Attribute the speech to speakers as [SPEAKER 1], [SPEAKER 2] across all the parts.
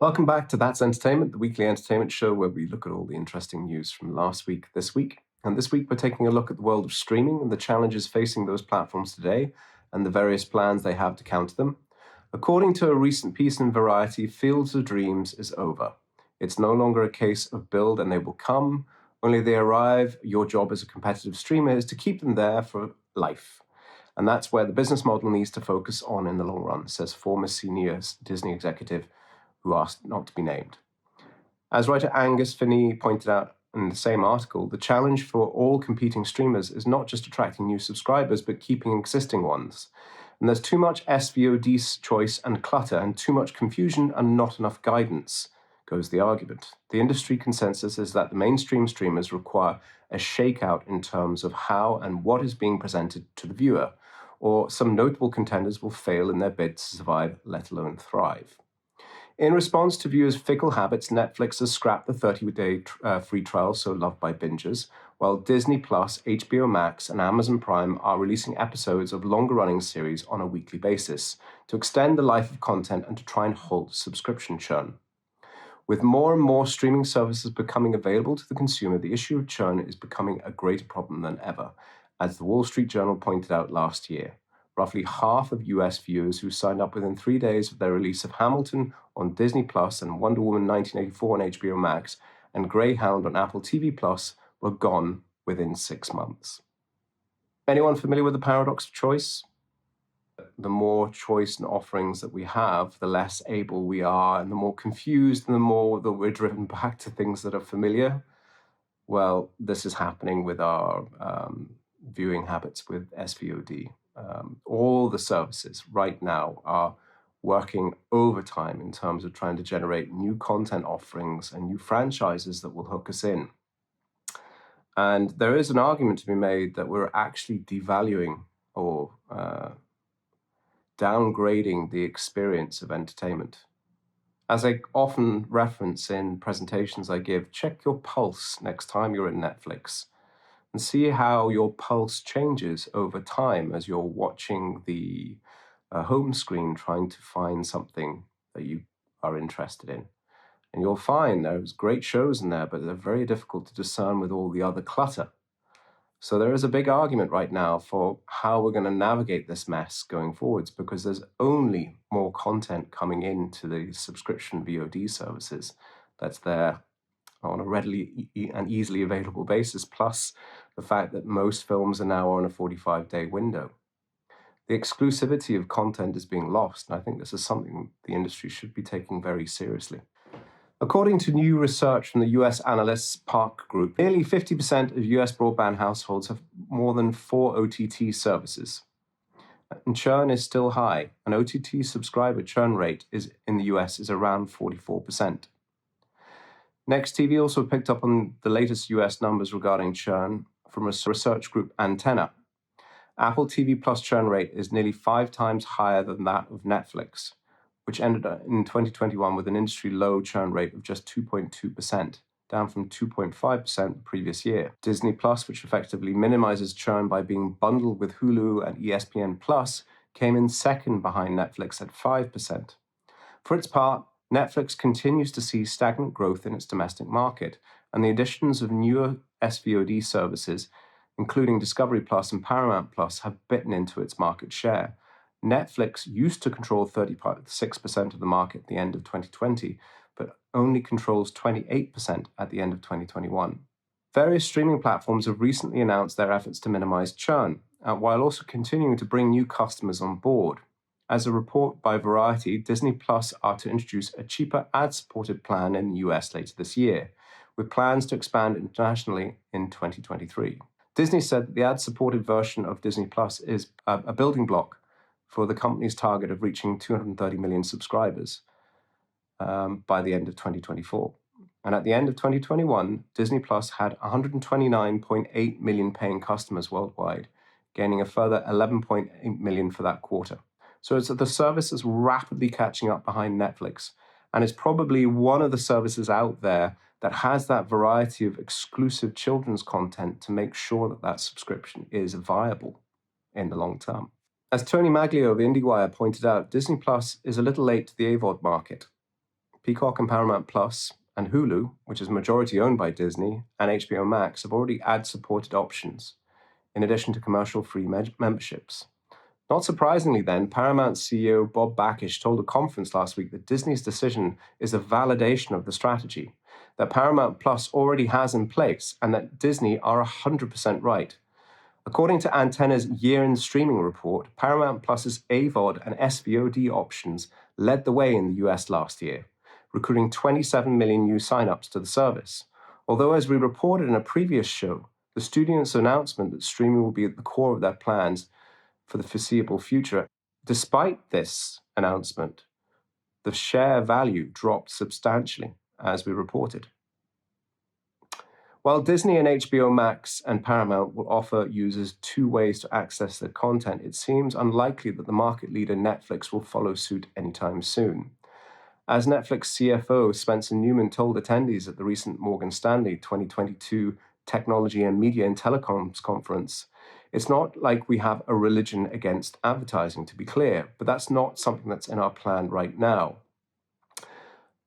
[SPEAKER 1] Welcome back to That's Entertainment, the weekly entertainment show where we look at all the interesting news from last week, this week. And this week we're taking a look at the world of streaming and the challenges facing those platforms today and the various plans they have to counter them. According to a recent piece in Variety, Fields of Dreams is over. It's no longer a case of build and they will come, only they arrive. Your job as a competitive streamer is to keep them there for life. And that's where the business model needs to focus on in the long run, says former senior Disney executive who asked not to be named. As writer Angus Finney pointed out in the same article, the challenge for all competing streamers is not just attracting new subscribers, but keeping existing ones. And there's too much SVOD choice and clutter, and too much confusion and not enough guidance, goes the argument. The industry consensus is that the mainstream streamers require a shakeout in terms of how and what is being presented to the viewer, or some notable contenders will fail in their bid to survive, let alone thrive. In response to viewers' fickle habits, Netflix has scrapped the 30-day free trial so loved by bingers, while Disney+, HBO Max, and Amazon Prime are releasing episodes of longer-running series on a weekly basis to extend the life of content and to try and halt subscription churn. With more and more streaming services becoming available to the consumer, the issue of churn is becoming a greater problem than ever, as the Wall Street Journal pointed out last year. Roughly half of US viewers who signed up within 3 days of their release of Hamilton on Disney Plus and Wonder Woman 1984 on HBO Max and Greyhound on Apple TV Plus were gone within 6 months. Anyone familiar with the paradox of choice? The more choice and offerings that we have, the less able we are, and the more confused and the more that we're driven back to things that are familiar. Well, this is happening with our viewing habits with SVOD. All the services right now are working overtime in terms of trying to generate new content offerings and new franchises that will hook us in. And there is an argument to be made that we're actually devaluing or downgrading the experience of entertainment. As I often reference in presentations I give, check your pulse next time you're at Netflix and see how your pulse changes over time as you're watching the home screen trying to find something that you are interested in. And you'll find there's great shows in there, but they're very difficult to discern with all the other clutter. So there is a big argument right now for how we're going to navigate this mess going forwards, because there's only more content coming into the subscription VOD services that's there on a readily and easily available basis, plus the fact that most films are now on a 45-day window. The exclusivity of content is being lost, and I think this is something the industry should be taking very seriously. According to new research from the US analysts Park Group, nearly 50% of US broadband households have more than 4 OTT services. And churn is still high. An OTT subscriber churn rate in the US is around 44%. Next TV also picked up on the latest US numbers regarding churn from a research group Antenna. Apple TV Plus churn rate is nearly 5 times higher than that of Netflix, which ended in 2021 with an industry low churn rate of just 2.2%, down from 2.5% the previous year. Disney Plus, which effectively minimizes churn by being bundled with Hulu and ESPN Plus, came in second behind Netflix at 5%. For its part, Netflix continues to see stagnant growth in its domestic market, and the additions of newer SVOD services, including Discovery Plus and Paramount Plus, have bitten into its market share. Netflix used to control 36% of the market at the end of 2020, but only controls 28% at the end of 2021. Various streaming platforms have recently announced their efforts to minimize churn, while also continuing to bring new customers on board. As a report by Variety, Disney Plus are to introduce a cheaper ad-supported plan in the US later this year, with plans to expand internationally in 2023. Disney said that the ad-supported version of Disney Plus is a building block for the company's target of reaching 230 million subscribers by the end of 2024. And at the end of 2021, Disney Plus had 129.8 million paying customers worldwide, gaining a further 11.8 million for that quarter. So the service is rapidly catching up behind Netflix, and it's probably one of the services out there that has that variety of exclusive children's content to make sure that that subscription is viable in the long term. As Tony Maglio of IndieWire pointed out, Disney Plus is a little late to the AVOD market. Peacock and Paramount Plus, and Hulu, which is majority owned by Disney, and HBO Max have already ad-supported options, in addition to commercial-free memberships. Not surprisingly then, Paramount CEO Bob Bakish told a conference last week that Disney's decision is a validation of the strategy that Paramount Plus already has in place, and that Disney are 100% right. According to Antenna's year-end streaming report, Paramount Plus's AVOD and SVOD options led the way in the US last year, recruiting 27 million new signups to the service. Although, as we reported in a previous show, the studio's announcement that streaming will be at the core of their plans for the foreseeable future, despite this announcement, the share value dropped substantially, as we reported. While Disney and HBO Max and Paramount will offer users two ways to access their content, it seems unlikely that the market leader Netflix will follow suit anytime soon. As Netflix CFO Spencer Newman told attendees at the recent Morgan Stanley 2022 Technology and Media and Telecoms Conference, it's not like we have a religion against advertising, to be clear, but that's not something that's in our plan right now.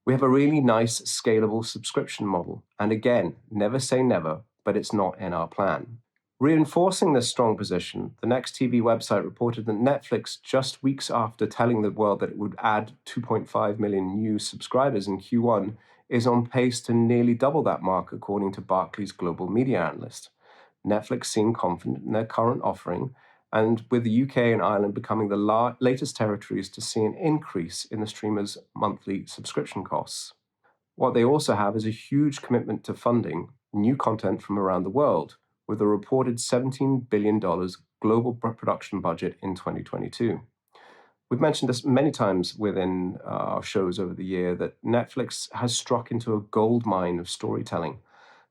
[SPEAKER 1] We have a really nice, scalable subscription model. And again, never say never, but it's not in our plan. Reinforcing this strong position, the Next TV website reported that Netflix, just weeks after telling the world that it would add 2.5 million new subscribers in Q1, is on pace to nearly double that mark, according to Barclays global media analyst. Netflix seem confident in their current offering, and with the UK and Ireland becoming the latest territories to see an increase in the streamer's monthly subscription costs. What they also have is a huge commitment to funding new content from around the world, with a reported $17 billion global production budget in 2022. We've mentioned this many times within our shows over the year, that Netflix has struck into a gold mine of storytelling,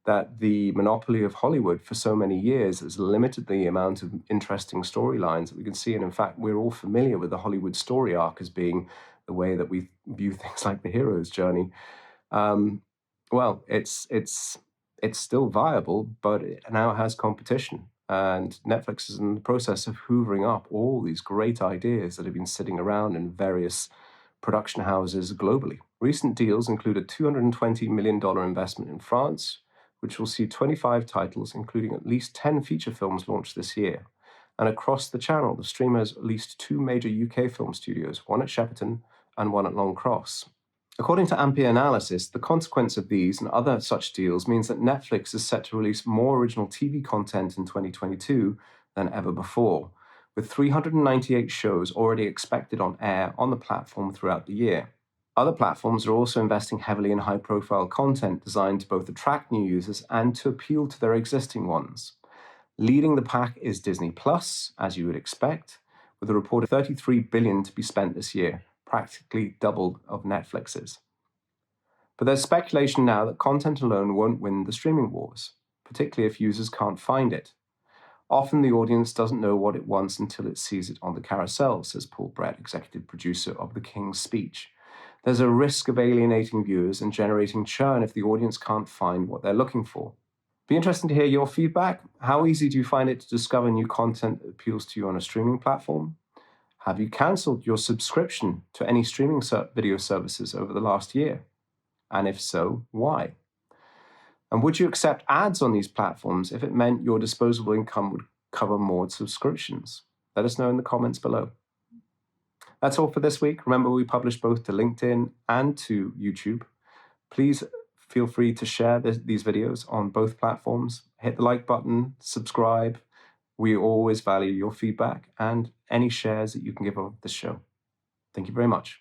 [SPEAKER 1] that the monopoly of Hollywood for so many years has limited the amount of interesting storylines that we can see. And in fact, we're all familiar with the Hollywood story arc as being the way that we view things like the hero's journey. Well, it's still viable, but it now has competition. And Netflix is in the process of hoovering up all these great ideas that have been sitting around in various production houses globally. Recent deals include a $220 million investment in France, which will see 25 titles, including at least 10 feature films launched this year. And across the channel, the streamer has at least two major UK film studios, one at Shepperton and one at Long Cross. According to Ampere Analysis, the consequence of these and other such deals means that Netflix is set to release more original TV content in 2022 than ever before, with 398 shows already expected on air on the platform throughout the year. Other platforms are also investing heavily in high-profile content designed to both attract new users and to appeal to their existing ones. Leading the pack is Disney Plus, as you would expect, with a reported $33 billion to be spent this year, practically double of Netflix's. But there's speculation now that content alone won't win the streaming wars, particularly if users can't find it. Often the audience doesn't know what it wants until it sees it on the carousel, says Paul Brett, executive producer of The King's Speech. There's a risk of alienating viewers and generating churn if the audience can't find what they're looking for. Be interesting to hear your feedback. How easy do you find it to discover new content that appeals to you on a streaming platform? Have you cancelled your subscription to any streaming video services over the last year? And if so, why? And would you accept ads on these platforms if it meant your disposable income would cover more subscriptions? Let us know in the comments below. That's all for this week. Remember, we publish both to LinkedIn and to YouTube. Please feel free to share these videos on both platforms. Hit the like button, subscribe. We always value your feedback and any shares that you can give of the show. Thank you very much.